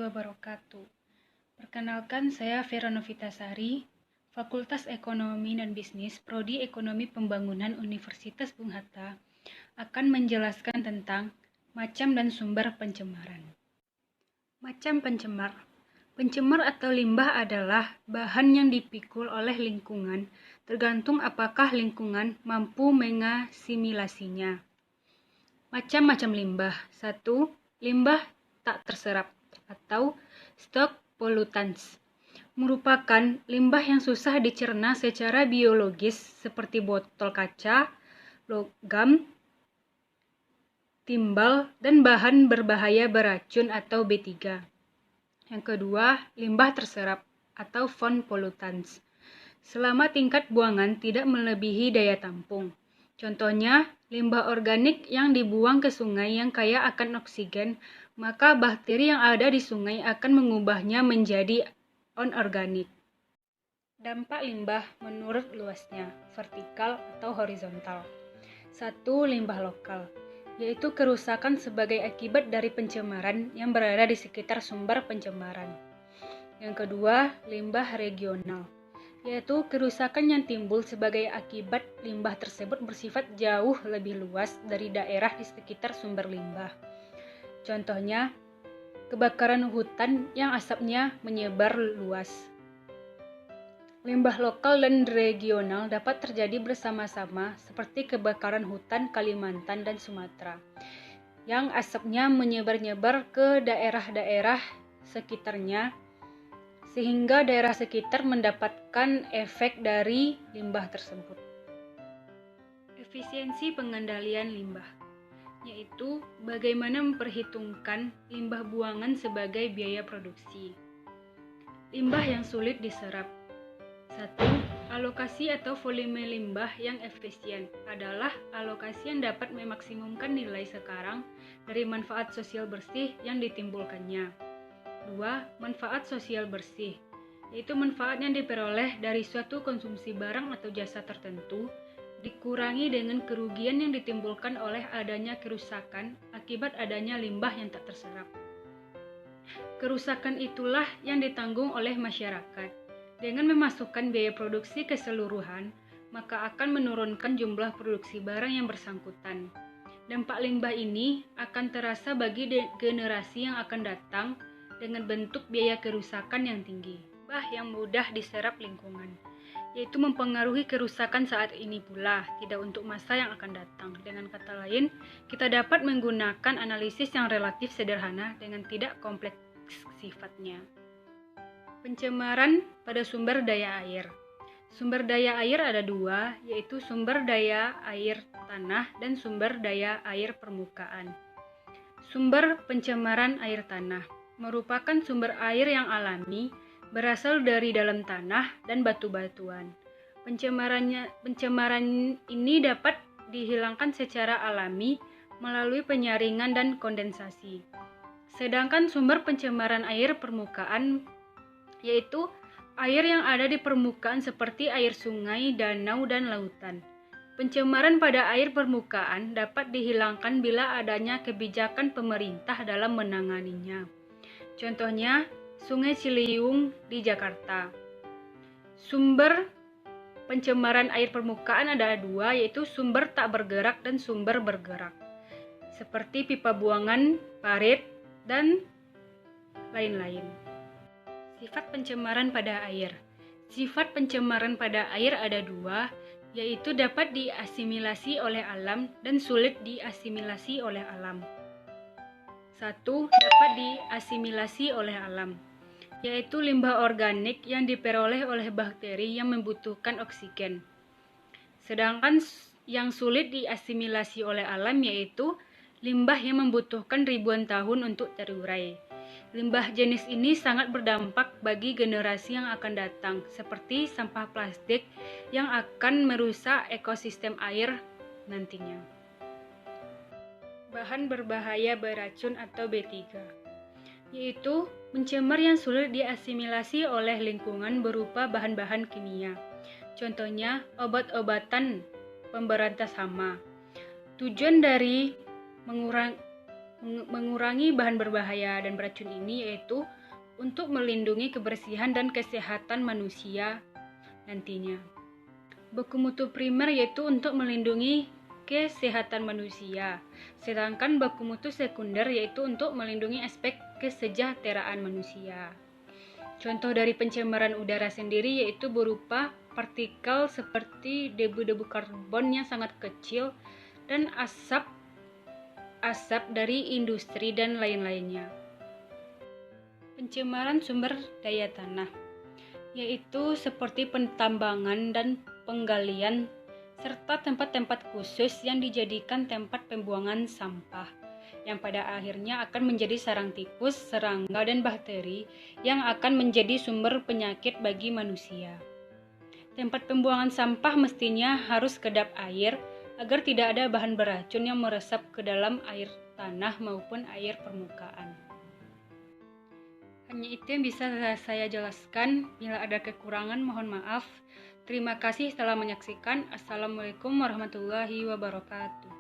wabarakatuh. Perkenalkan, saya Vera Novitasari, Fakultas Ekonomi dan Bisnis, Prodi Ekonomi Pembangunan Universitas Bung Hatta, akan menjelaskan tentang macam dan sumber pencemaran. Macam pencemar. Pencemar atau limbah adalah bahan yang dipikul oleh lingkungan, tergantung apakah lingkungan mampu mengasimilasinya. Macam-macam limbah. 1. Limbah tak terserap atau stock pollutants. Merupakan limbah yang susah dicerna secara biologis seperti botol kaca, logam, timbal, dan bahan berbahaya beracun atau B3. Yang kedua, limbah terserap atau found pollutants. Selama tingkat buangan tidak melebihi daya tampung. Contohnya, limbah organik yang dibuang ke sungai yang kaya akan oksigen, maka bakteri yang ada di sungai akan mengubahnya menjadi anorganik. Dampak limbah menurut luasnya, vertikal atau horizontal. 1. Limbah lokal, yaitu kerusakan sebagai akibat dari pencemaran yang berada di sekitar sumber pencemaran. Yang kedua, limbah regional, yaitu kerusakan yang timbul sebagai akibat limbah tersebut bersifat jauh lebih luas dari daerah di sekitar sumber limbah. Contohnya, kebakaran hutan yang asapnya menyebar luas. Limbah lokal dan regional dapat terjadi bersama-sama seperti kebakaran hutan Kalimantan dan Sumatera, yang asapnya menyebar-nyebar ke daerah-daerah sekitarnya, sehingga daerah sekitar mendapatkan efek dari limbah tersebut. Efisiensi pengendalian limbah, yaitu bagaimana memperhitungkan limbah buangan sebagai biaya produksi. Limbah yang sulit diserap. 1. Alokasi atau volume limbah yang efisien adalah alokasi yang dapat memaksimumkan nilai sekarang dari manfaat sosial bersih yang ditimbulkannya. 2. Manfaat sosial bersih, yaitu manfaat yang diperoleh dari suatu konsumsi barang atau jasa tertentu, dikurangi dengan kerugian yang ditimbulkan oleh adanya kerusakan akibat adanya limbah yang tak terserap. Kerusakan itulah yang ditanggung oleh masyarakat. Dengan memasukkan biaya produksi keseluruhan, maka akan menurunkan jumlah produksi barang yang bersangkutan. Dampak limbah ini akan terasa bagi generasi yang akan datang dengan bentuk biaya kerusakan yang tinggi. Limbah yang mudah diserap lingkungan, yaitu mempengaruhi kerusakan saat ini pula, tidak untuk masa yang akan datang. Dengan kata lain, kita dapat menggunakan analisis yang relatif sederhana dengan tidak kompleks sifatnya. Pencemaran pada sumber daya air. Sumber daya air ada dua, yaitu sumber daya air tanah dan sumber daya air permukaan. Sumber pencemaran air tanah merupakan sumber air yang alami, berasal dari dalam tanah dan batu-batuan. Pencemaran ini dapat dihilangkan secara alami melalui penyaringan dan kondensasi. Sedangkan sumber pencemaran air permukaan yaitu air yang ada di permukaan seperti air sungai, danau, dan lautan. Pencemaran pada air permukaan dapat dihilangkan bila adanya kebijakan pemerintah dalam menanganinya. Contohnya, Sungai Ciliwung di Jakarta. Sumber pencemaran air permukaan ada dua, yaitu sumber tak bergerak dan sumber bergerak, seperti pipa buangan, parit, dan lain-lain. Sifat pencemaran pada air. Sifat pencemaran pada air ada dua, yaitu dapat diasimilasi oleh alam dan sulit diasimilasi oleh alam. 1. Dapat diasimilasi oleh alam, yaitu limbah organik yang diperoleh oleh bakteri yang membutuhkan oksigen. Sedangkan yang sulit diasimilasi oleh alam yaitu limbah yang membutuhkan ribuan tahun untuk terurai. Limbah jenis ini sangat berdampak bagi generasi yang akan datang, seperti sampah plastik yang akan merusak ekosistem air nantinya. Bahan berbahaya beracun atau B3, yaitu pencemar yang sulit diasimilasi oleh lingkungan berupa bahan-bahan kimia. Contohnya, obat-obatan pemberantas hama. Tujuan dari mengurangi bahan berbahaya dan beracun ini, yaitu untuk melindungi kebersihan dan kesehatan manusia nantinya. Baku mutu primer yaitu untuk melindungi kesehatan manusia, sedangkan baku mutu sekunder yaitu untuk melindungi aspek kesejahteraan manusia. Contoh dari pencemaran udara sendiri yaitu berupa partikel seperti debu-debu karbon yang sangat kecil dan asap dari industri dan lain-lainnya. Pencemaran sumber daya tanah yaitu seperti pentambangan dan penggalian serta tempat-tempat khusus yang dijadikan tempat pembuangan sampah yang pada akhirnya akan menjadi sarang tikus, serangga, dan bakteri yang akan menjadi sumber penyakit bagi manusia. Tempat pembuangan sampah mestinya harus kedap air agar tidak ada bahan beracun yang meresap ke dalam air tanah maupun air permukaan. Hanya itu yang bisa saya jelaskan. Bila ada kekurangan, mohon maaf. Terima kasih telah menyaksikan. Assalamualaikum warahmatullahi wabarakatuh.